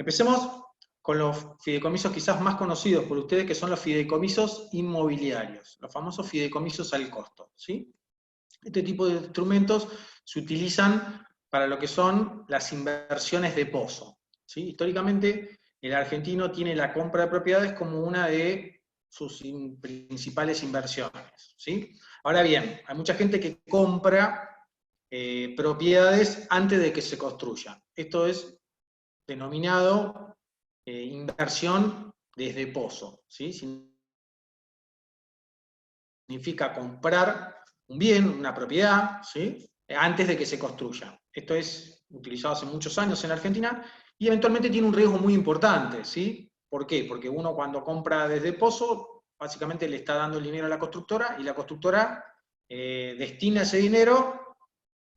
Empecemos con los fideicomisos quizás más conocidos por ustedes, que son los fideicomisos inmobiliarios, los famosos fideicomisos al costo, ¿sí? Este tipo de instrumentos se utilizan para lo que son las inversiones de pozo, ¿sí? Históricamente, el argentino tiene la compra de propiedades como una de sus principales inversiones, ¿sí? Ahora bien, hay mucha gente que compra propiedades antes de que se construyan. Esto es denominado inversión desde pozo, ¿sí? Significa comprar un bien, una propiedad, ¿sí? Antes de que se construya. Esto es utilizado hace muchos años en la Argentina y eventualmente tiene un riesgo muy importante, ¿sí? ¿Por qué? Porque uno cuando compra desde pozo, básicamente le está dando el dinero a la constructora y la constructora destina ese dinero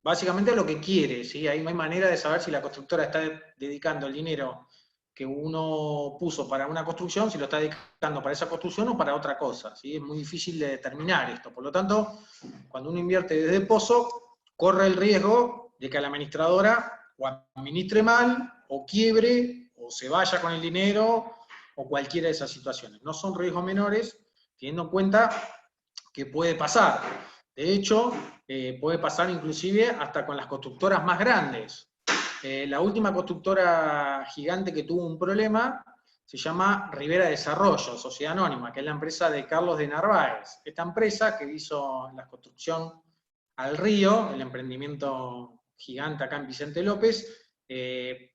básicamente a lo que quiere, ¿sí? Ahí no hay manera de saber si la constructora está dedicando el dinero que uno puso para una construcción, si lo está dedicando para esa construcción o para otra cosa, ¿sí? Es muy difícil de determinar esto. Por lo tanto, cuando uno invierte desde el pozo, corre el riesgo de que a la administradora o administre mal, o quiebre, o se vaya con el dinero, o cualquiera de esas situaciones. No son riesgos menores, teniendo en cuenta que puede pasar. De hecho, puede pasar inclusive hasta con las constructoras más grandes. La última constructora gigante que tuvo un problema se llama Rivera Desarrollo, Sociedad Anónima, que es la empresa de Carlos de Narváez. Esta empresa que hizo la construcción al río, el emprendimiento gigante acá en Vicente López,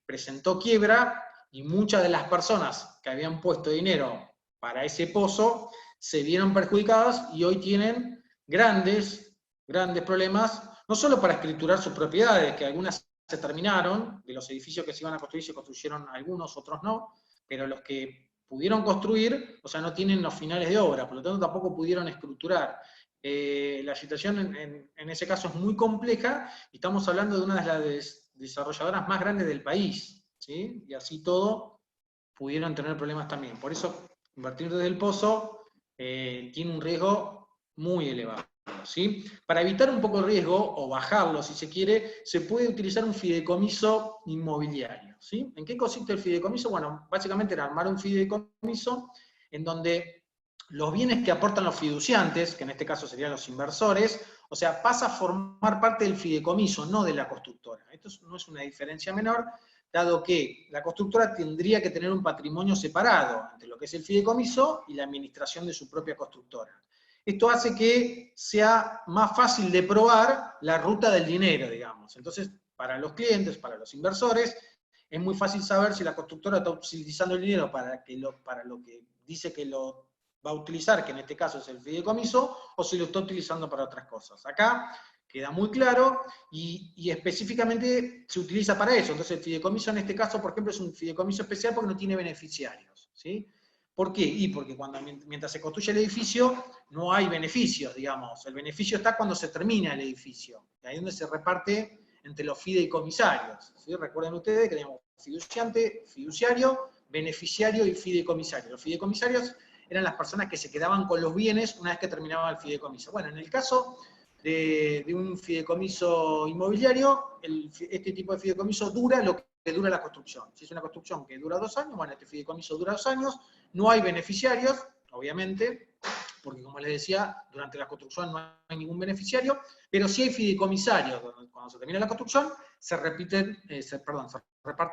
presentó quiebra y muchas de las personas que habían puesto dinero para ese pozo se vieron perjudicadas y hoy tienen grandes problemas, no solo para escriturar sus propiedades, que algunas se terminaron, de los edificios que se iban a construir se construyeron algunos, otros no, pero los que pudieron construir, o sea, no tienen los finales de obra, por lo tanto tampoco pudieron escriturar. La situación en ese caso es muy compleja, y estamos hablando de una de las desarrolladoras más grandes del país, ¿sí? Y así todo pudieron tener problemas también. Por eso, invertir desde el pozo tiene un riesgo muy elevado, ¿sí? Para evitar un poco el riesgo, o bajarlo si se quiere, se puede utilizar un fideicomiso inmobiliario, ¿sí? ¿En qué consiste el fideicomiso? Bueno, básicamente era armar un fideicomiso en donde los bienes que aportan los fiduciantes, que en este caso serían los inversores, o sea, pasa a formar parte del fideicomiso, no de la constructora. Esto no es una diferencia menor, dado que la constructora tendría que tener un patrimonio separado entre lo que es el fideicomiso y la administración de su propia constructora. Esto hace que sea más fácil de probar la ruta del dinero, digamos. Entonces, para los clientes, para los inversores, es muy fácil saber si la constructora está utilizando el dinero para lo que dice que lo va a utilizar, que en este caso es el fideicomiso, o si lo está utilizando para otras cosas. Acá queda muy claro y específicamente se utiliza para eso. Entonces el fideicomiso en este caso, por ejemplo, es un fideicomiso especial porque no tiene beneficiarios, ¿sí? ¿Por qué? Y porque mientras se construye el edificio no hay beneficios, digamos. El beneficio está cuando se termina el edificio. Ahí es donde se reparte entre los fideicomisarios, ¿sí? Recuerden ustedes que tenemos fiduciante, fiduciario, beneficiario y fideicomisario. Los fideicomisarios eran las personas que se quedaban con los bienes una vez que terminaba el fideicomiso. Bueno, en el caso de un fideicomiso inmobiliario, este tipo de fideicomiso dura lo que dura la construcción. Si es una construcción que dura 2 años, bueno, este fideicomiso dura 2 años, no hay beneficiarios, obviamente, porque como les decía, durante la construcción no hay ningún beneficiario, pero sí hay fideicomisarios. Cuando se termina la construcción, se reparten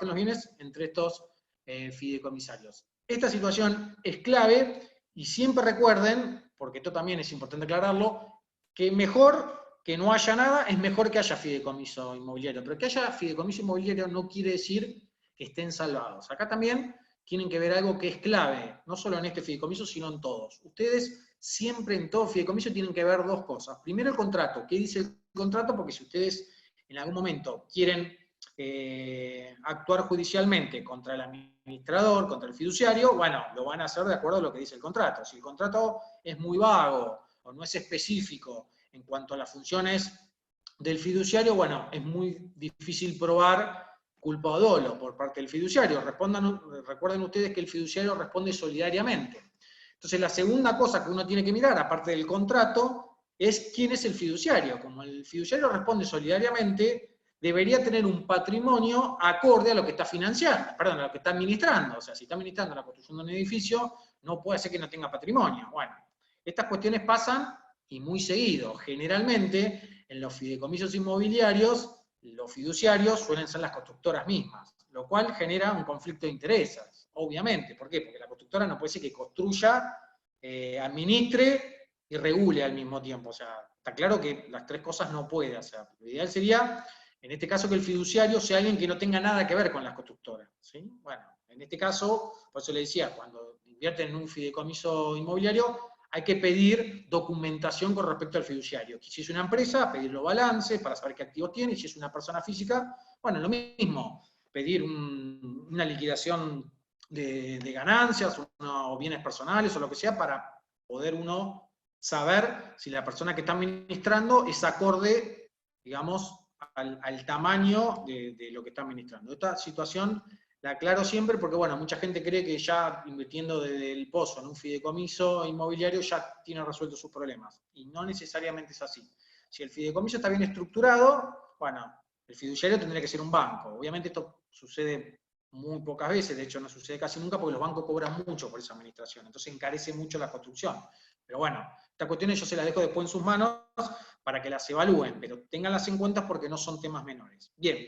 los bienes entre estos fideicomisarios. Esta situación es clave y siempre recuerden, porque esto también es importante aclararlo, que mejor que no haya nada es mejor que haya fideicomiso inmobiliario. Pero que haya fideicomiso inmobiliario no quiere decir que estén salvados. Acá también tienen que ver algo que es clave, no solo en este fideicomiso, sino en todos. Ustedes siempre en todo fideicomiso tienen que ver dos cosas. Primero el contrato. ¿Qué dice el contrato? Porque si ustedes en algún momento quieren actuar judicialmente contra el administrador, contra el fiduciario, bueno, lo van a hacer de acuerdo a lo que dice el contrato. Si el contrato es muy vago o no es específico en cuanto a las funciones del fiduciario, bueno, es muy difícil probar culpa o dolo por parte del fiduciario. Recuerden ustedes que el fiduciario responde solidariamente. Entonces, la segunda cosa que uno tiene que mirar, aparte del contrato, es quién es el fiduciario. Como el fiduciario responde solidariamente, debería tener un patrimonio acorde a lo que está financiando, perdón, a lo que está administrando. O sea, si está administrando la construcción de un edificio, no puede ser que no tenga patrimonio. Bueno, estas cuestiones pasan y muy seguido. Generalmente, en los fideicomisos inmobiliarios, los fiduciarios suelen ser las constructoras mismas, lo cual genera un conflicto de intereses, obviamente. ¿Por qué? Porque la constructora no puede ser que construya, administre y regule al mismo tiempo. O sea, está claro que las tres cosas no puede hacer. Lo ideal sería, en este caso, que el fiduciario sea alguien que no tenga nada que ver con las constructoras, ¿sí? Bueno, en este caso, por eso le decía, cuando invierten en un fideicomiso inmobiliario, hay que pedir documentación con respecto al fiduciario. Si es una empresa, pedir los balances para saber qué activos tiene, y si es una persona física, bueno, lo mismo, pedir una liquidación de ganancias, o bienes personales, o lo que sea, para poder uno saber si la persona que está administrando es acorde, digamos, al tamaño de lo que está administrando. Esta situación la aclaro siempre porque, bueno, mucha gente cree que ya invirtiendo desde el pozo en un fideicomiso inmobiliario ya tiene resueltos sus problemas. Y no necesariamente es así. Si el fideicomiso está bien estructurado, bueno, el fiduciario tendría que ser un banco. Obviamente esto sucede muy pocas veces, de hecho no sucede casi nunca porque los bancos cobran mucho por esa administración, entonces encarece mucho la construcción. Pero bueno, estas cuestiones yo se las dejo después en sus manos para que las evalúen, pero ténganlas en cuenta porque no son temas menores. Bien,